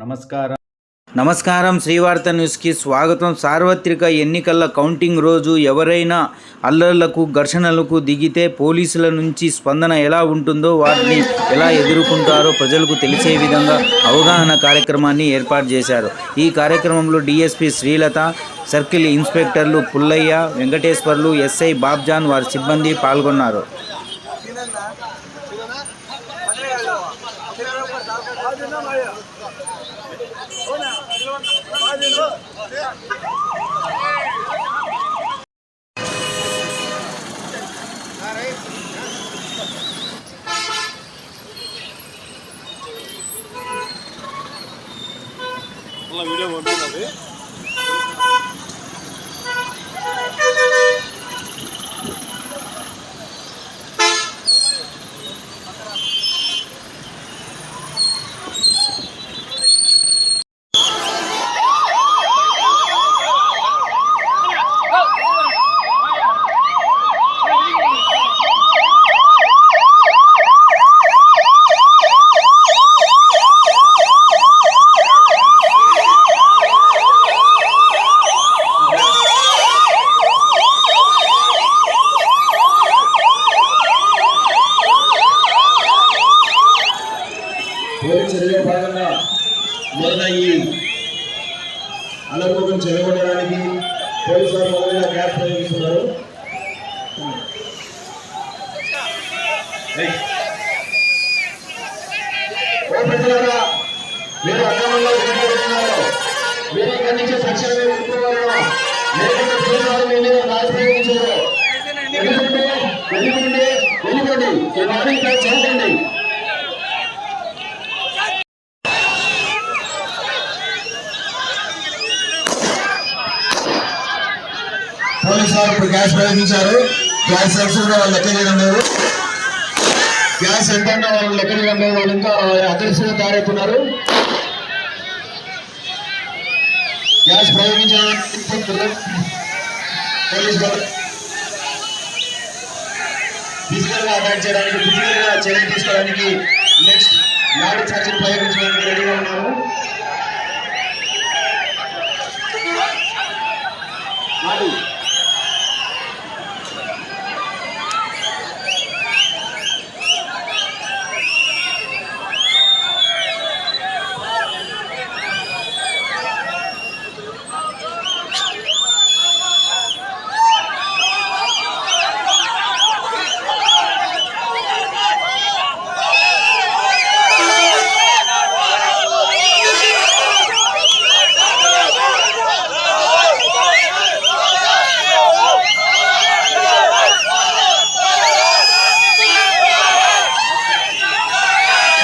నమస్కారం నమస్కారం శ్రీవార్త న్యూస్కి స్వాగతం. సార్వత్రిక ఎన్నికల కౌంటింగ్ రోజు ఎవరైనా అల్లర్లకు ఘర్షణలకు దిగితే పోలీసుల నుంచి స్పందన ఎలా ఉంటుందో, వాటిని ఎలా ఎదుర్కొంటారో ప్రజలకు తెలిసే విధంగా అవగాహన కార్యక్రమాన్ని ఏర్పాటు చేశారు. ఈ కార్యక్రమంలో డిఎస్పీ శ్రీలత, సర్కిల్ ఇన్స్పెక్టర్లు పుల్లయ్య, వెంకటేశ్వర్లు, ఎస్ఐ బాబ్జాన్, వారి సిబ్బంది పాల్గొన్నారు. వీడియో పంపినది చర్యలో భాగంగా మొదట ఈ అలముఖం చెరగొట్టడానికి పోలీసు వారు మొదలుగా గ్యాస్ ప్రయోగిస్తున్నారు. మీరు అక్రమంగా ఉన్నారు, మీరు ఇక్కడి నుంచి తక్షణమే వెళ్ళిపోవాలను, లేకుంటే పోలీసు వారు మీ మీద గ్యాస్ ప్రయోగించారు. వెళ్ళిపోండి, ఈ మార్నింగ్ చేయకండి. పోలీసు వారు ఇప్పుడు గ్యాస్ ప్రయోగించారు. గ్యాస్ సబ్సిడీ వాళ్ళు లెక్క చేయడం లేదు, గ్యాస్ ఎంత వాళ్ళు లెక్క చేయడం లేదు. వాళ్ళు ఇంకా అగ్రెసివ్గా తయారవుతున్నారు. గ్యాస్ ప్రయోగించిన పోలీసు వారు ఫిజికల్ గా అటాక్ చేయడానికి, ఫిజికల్ గా చర్య తీసుకోవడానికి, నెక్స్ట్ లాఠీ చార్జీలు ప్రయోగించడానికి రెడీగా ఉన్నారు.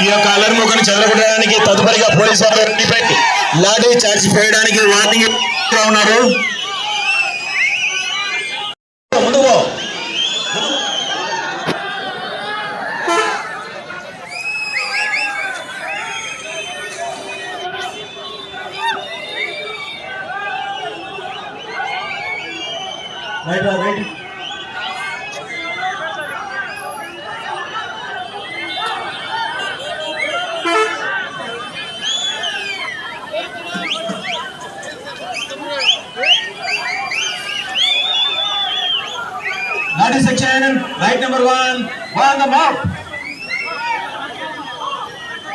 ఈ యొక్క అల్లరిముఖను చెదరగొట్టడానికి తదుపరిగా పోలీసు వారు లాఠీ చార్జ్ చేయడానికి వార్నింగ్ ఉన్నారు. ముందుకు right That is section right number 1 on the map.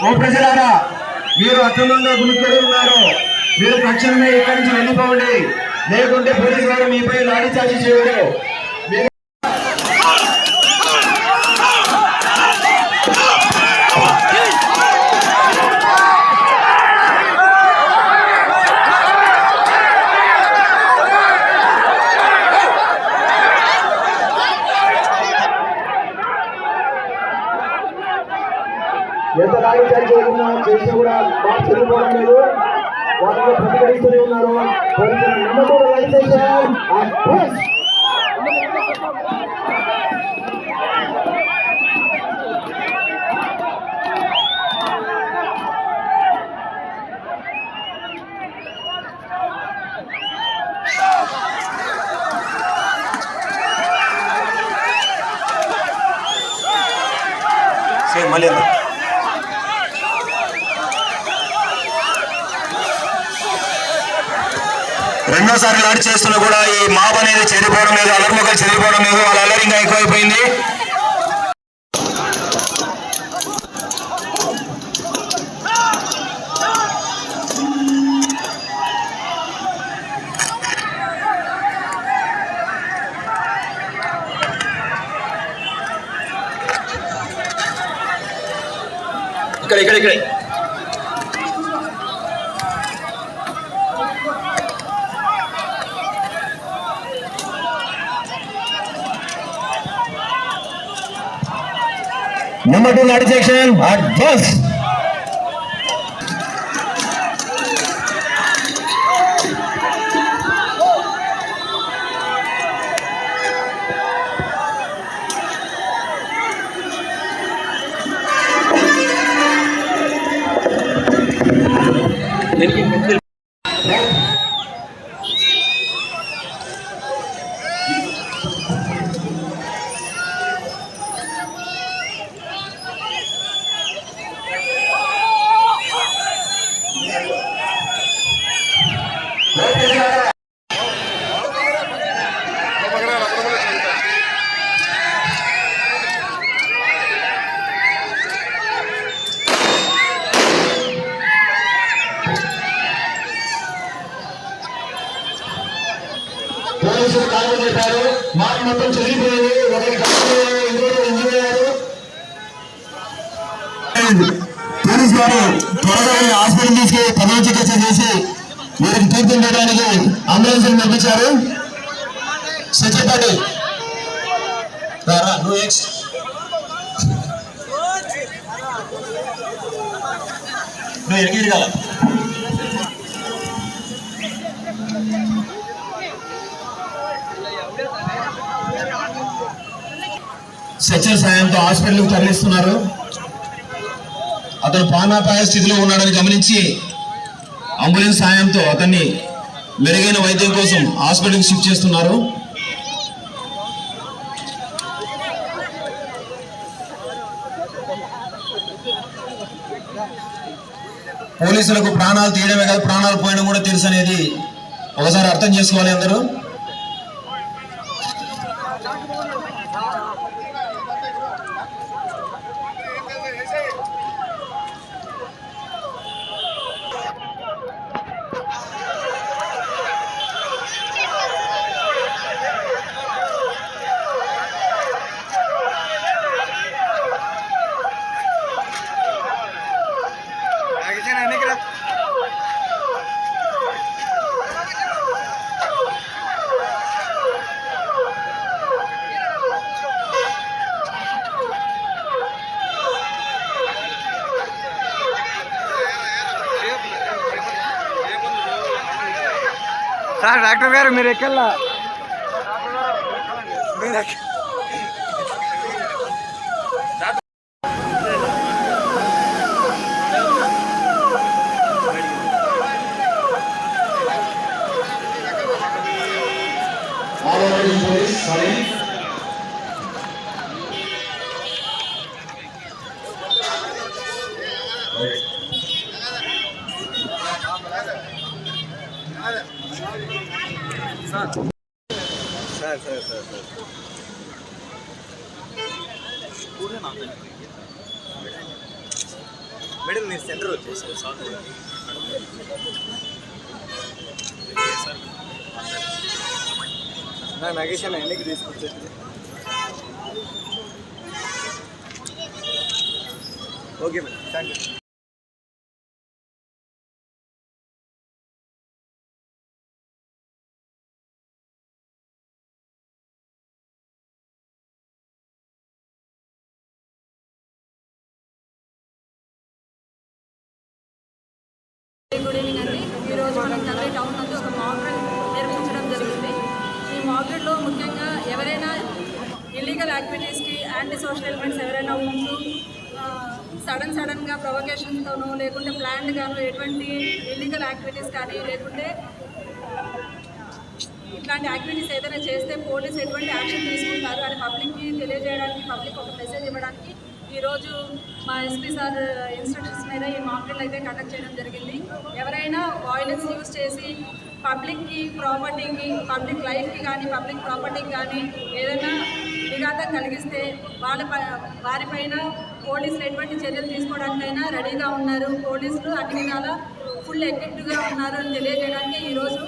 ఓ ప్రజలారా, మీరు అక్రమంగా గుమికూడి ఉన్నారు, మీరు తక్షణమే ఇక్కడి నుంచి వెళ్ళిపోండి, లేకుంటే పోలీసు వారు మీపై లాఠీ చార్జీ చేయరు. ఎంత లాఠీ చార్జ్ చేసినా కూడా బాగా చెల్లిపోవడం లేదు. వాటిలో ప్రతిఘటిస్తూనే ఉన్నారు. మళ్ళీ రెండోసారి లాంటి చేస్తున్నా కూడా ఈ మాబ్ అనేది చెడిపోవడం లేదు, అలర్ముఖలు చెడిపోవడం లేదు, వాళ్ళ అల్లరి ఇంకా ఎక్కువైపోయింది. ఇక్కడ Number 2 lateral section, advance. పోలీసులు కాల్పులు చేశారు, మాట మొత్తం చెల్లిపోయింది, ఒకరికి ఇంజూరీ అయ్యారు. పోలీసు వారు త్వరగా హాస్పిటల్ తీసుకు ప్రథమ చికిత్స చేసి వీరికి తీర్చిదిద్దడానికి అంబులెన్స్ పంపించారు. సత్యపాటి నువ్వు ఎరిగిరిగాల సచివ సాయంతో హాస్పిటల్కి తరలిస్తున్నారు. అతను ప్రాణాపాయ స్థితిలో ఉన్నాడని గమనించి అంబులెన్స్ సాయంతో అతన్ని మెరుగైన వైద్యం కోసం హాస్పిటల్కి షిఫ్ట్ చేస్తున్నారు. పోలీసులకు ప్రాణాలు తీయడమే కాదు, ప్రాణాలు పోయడం కూడా తెలుసు అనేది ఒకసారి అర్థం చేసుకోవాలి అందరూ. సార్ డాక్టర్ గారు మీరు ఎక్కల్లా మేడం మీరు సెంటర్ వచ్చేసారు సార్ నగేష్ అన్న ఎన్నికి తీసుకొచ్చేది okay madam thank you. Good evening అండి. ఈరోజు మనం కదిరి టౌన్ నందు ఒక మాక్ డ్రిల్ నిర్వహించడం జరిగింది. ఈ మాక్ డ్రిల్లో ముఖ్యంగా ఎవరైనా ఇల్లీగల్ యాక్టివిటీస్కి యాంటీ సోషల్ ఎలిమెంట్స్ ఎవరైనా ఉంటూ సడన్గా ప్రొవకేషన్స్తోనూ లేకుంటే ప్లాన్డ్గాను ఎటువంటి ఇల్లీగల్ యాక్టివిటీస్ కానీ లేకుంటే ఇట్లాంటి యాక్టివిటీస్ ఏదైనా చేస్తే పోలీసు ఎటువంటి యాక్షన్ తీసుకుంటారు అని పబ్లిక్కి తెలియజేయడానికి, పబ్లిక్ ఒక మెసేజ్ ఇవ్వడానికి ఈరోజు మా ఎస్పీ సార్ ఇన్స్ట్రక్షన్స్ మీద ఈ మాక్ డ్రిల్ అయితే కండక్ట్ చేయడం జరిగింది. ఎవరైనా వాయిలెన్స్ యూజ్ చేసి పబ్లిక్కి ప్రాపర్టీకి పబ్లిక్ లైఫ్కి కానీ పబ్లిక్ ప్రాపర్టీకి కానీ ఏదైనా విఘాతం కలిగిస్తే వారిపైన పోలీసులు ఎటువంటి చర్యలు తీసుకోవడానికైనా రెడీగా ఉన్నారు. పోలీసులు అన్ని విధాల ఫుల్ ఎఫెక్టివ్గా ఉన్నారు అని తెలియజేయడానికి ఈరోజు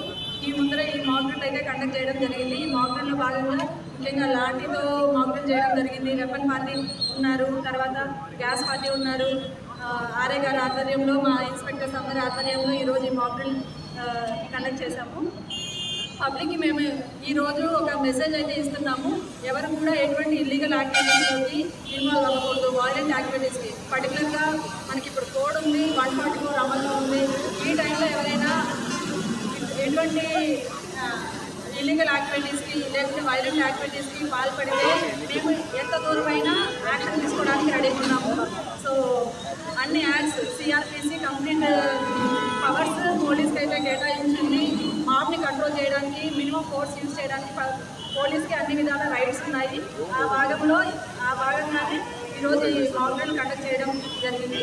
ఈ ముందర ఈ మాక్ డ్రిల్ అయితే కండక్ట్ చేయడం జరిగింది. ఈ మాక్ డ్రిల్లో భాగంగా ముఖ్యంగా లాఠీతో మాక్ డ్రిల్ చేయడం జరిగింది. వెపన్ పార్టీ ఉన్నారు, తర్వాత గ్యాస్ పార్టీ ఉన్నారు. ఆర్ఏ గారి ఆధ్వర్యంలో మా ఇన్స్పెక్టర్స్ అందరి ఆధ్వర్యంలో ఈరోజు ఈ మాక్ డ్రిల్ కండక్ట్ చేశాము. పబ్లిక్కి మేము ఈరోజు ఒక మెసేజ్ అయితే ఇస్తున్నాము. ఎవరు కూడా ఎటువంటి ఇల్లీగల్ యాక్టివిటీస్లోకి ఇన్వాల్వ్ అవ్వకూడదు. వాయిలెంట్ యాక్టివిటీస్కి పర్టికులర్గా మనకి ఇప్పుడు కోడ్ ఉంది, 144 అమల్లో ఉంది. ఈ టైంలో ఎవరైనా ఎటువంటి ఇల్లీగల్ యాక్టివిటీస్కి లేకపోతే వైలెంట్ యాక్టివిటీస్కి పాల్పడితే మేము ఎంత దూరమైనా యాక్షన్ తీసుకోవడానికి రెడీగా ఉన్నాము. సో అన్ని యాక్ట్స్ సిఆర్పిసి కంప్లీట్ పవర్స్ పోలీస్కి అయితే కేటాయించింది. మాబ్ని కంట్రోల్ చేయడానికి మినిమం ఫోర్స్ యూజ్ చేయడానికి పోలీస్కి అన్ని విధాల రైట్స్ ఉన్నాయి. ఆ భాగంగానే ఈరోజు ఈ మాక్ డ్రిల్ కండక్ట్ చేయడం జరిగింది.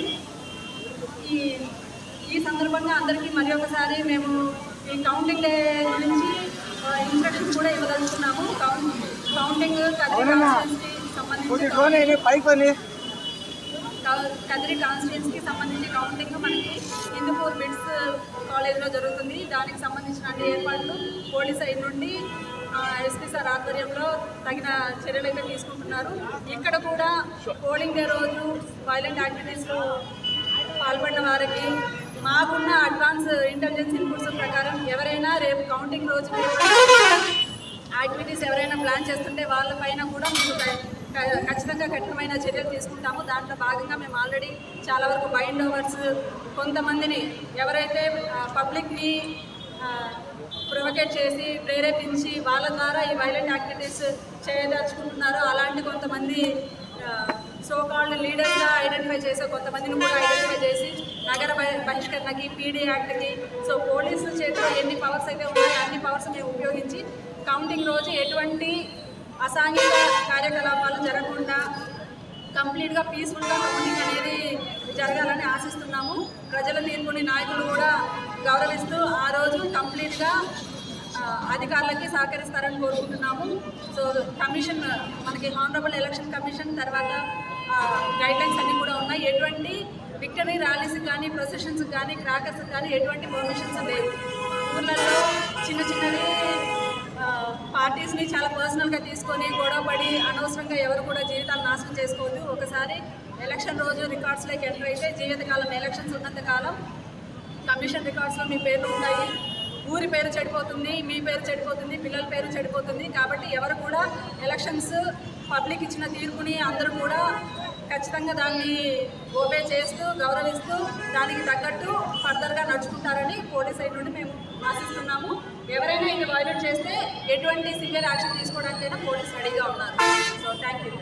ఈ సందర్భంగా అందరికీ మరి ఒకసారి మేము ఈ కౌంటింగ్ డే గురించి ఇన్స్ట్రక్షన్ కూడా ఇవ్వదలుచుకున్నాము. కౌంటింగ్ కదిరి కాన్స్టిట్యున్సీకి సంబంధించి కౌంటింగ్ మనకి హిందూపూర్ బిడ్స్ కాలేజ్లో జరుగుతుంది. దానికి సంబంధించిన అన్ని ఏర్పాట్లు పోలీస్ సైడ్ నుండి ఎస్పీ సార్ ఆధ్వర్యంలో తగిన చర్యలు అయితే తీసుకుంటున్నారు. ఇక్కడ కూడా పోలింగ్ డే రోజు వైలెంట్ యాక్టివిటీస్లో పాల్పడిన వారికి మాకున్న అడ్వాన్స్ ఇంటెలిజెన్స్ ఇన్పుట్స్ ప్రకారం ఎవరైనా రేపు కౌంటింగ్ రోజు యాక్టివిటీస్ ఎవరైనా ప్లాన్ చేస్తుంటే వాళ్ళపైన కూడా మేము ఖచ్చితంగా కఠినమైన చర్యలు తీసుకుంటాము. దాంట్లో భాగంగా మేము ఆల్రెడీ చాలా వరకు బైండ్ ఓవర్స్ కొంతమందిని ఎవరైతే పబ్లిక్ని ప్రొవోకేట్ చేసి ప్రేరేపించి వాళ్ళ ద్వారా ఈ వైలెంట్ యాక్టివిటీస్ చేయదలుచుకుంటున్నారో అలాంటి కొంతమంది సోకాల్డ్ లీడర్స్గా ఐడెంటిఫై చేసే కొంతమందిని కూడా ఐడెంటిఫై చేసి నగర బహిష్కరణకి పీడీ యాక్ట్కి సో పోలీసుల చేతిలో ఎన్ని పవర్స్ అయితే ఉన్నాయో అన్ని పవర్స్ మేము ఉపయోగించి కౌంటింగ్ రోజు ఎటువంటి అసాంఘిక కార్యకలాపాలు జరగకుండా కంప్లీట్గా పీస్ఫుల్గా కౌంటింగ్ అనేది జరగాలని ఆశిస్తున్నాము. ప్రజల తీర్పుని నాయకులు కూడా గౌరవిస్తూ ఆ రోజు కంప్లీట్గా అధికారులకి సహకరిస్తారని కోరుకుంటున్నాము. సో కమిషన్ మనకి హానరబుల్ ఎలక్షన్ కమిషన్ తర్వాత గైడ్లైన్స్ అన్నీ కూడా ఉన్నాయి. ఎటువంటి విక్టరీ ర్యాలీస్కి కానీ ప్రొసెషన్స్కి కానీ క్రాకర్స్కి కానీ ఎటువంటి పర్మిషన్స్ లేవు. ఊర్లలో చిన్న చిన్నవి పార్టీస్ని చాలా పర్సనల్గా తీసుకొని గొడవపడి అనవసరంగా ఎవరు కూడా జీవితాలు నాశనం చేసుకోవద్దు. ఒకసారి ఎలక్షన్ రోజు రికార్డ్స్లోకి ఎంటర్ అయితే జీవితకాలం ఎలక్షన్స్ ఉన్నంతకాలం కమిషన్ రికార్డ్స్లో మీ పేర్లు ఉంటాయి. ఊరి పేరు చెడిపోతుంది, మీ పేరు చెడిపోతుంది, పిల్లల పేరు చెడిపోతుంది. కాబట్టి ఎవరు కూడా ఎలక్షన్స్ పబ్లిక్ ఇచ్చిన తీర్పుని అందరూ కూడా ఖచ్చితంగా దాన్ని ఓబే చేస్తూ గౌరవిస్తూ దానికి తగ్గట్టు ఫర్దర్గా నడుచుకుంటారని పోలీస్ సైడ్ నుండి మేము ఆశిస్తున్నాము. ఎవరైనా ఇది వైలేట్ చేస్తే ఎటువంటి సివియర్ యాక్షన్ తీసుకోవడానికైనా పోలీస్ రెడీగా ఉన్నారు. So thank you.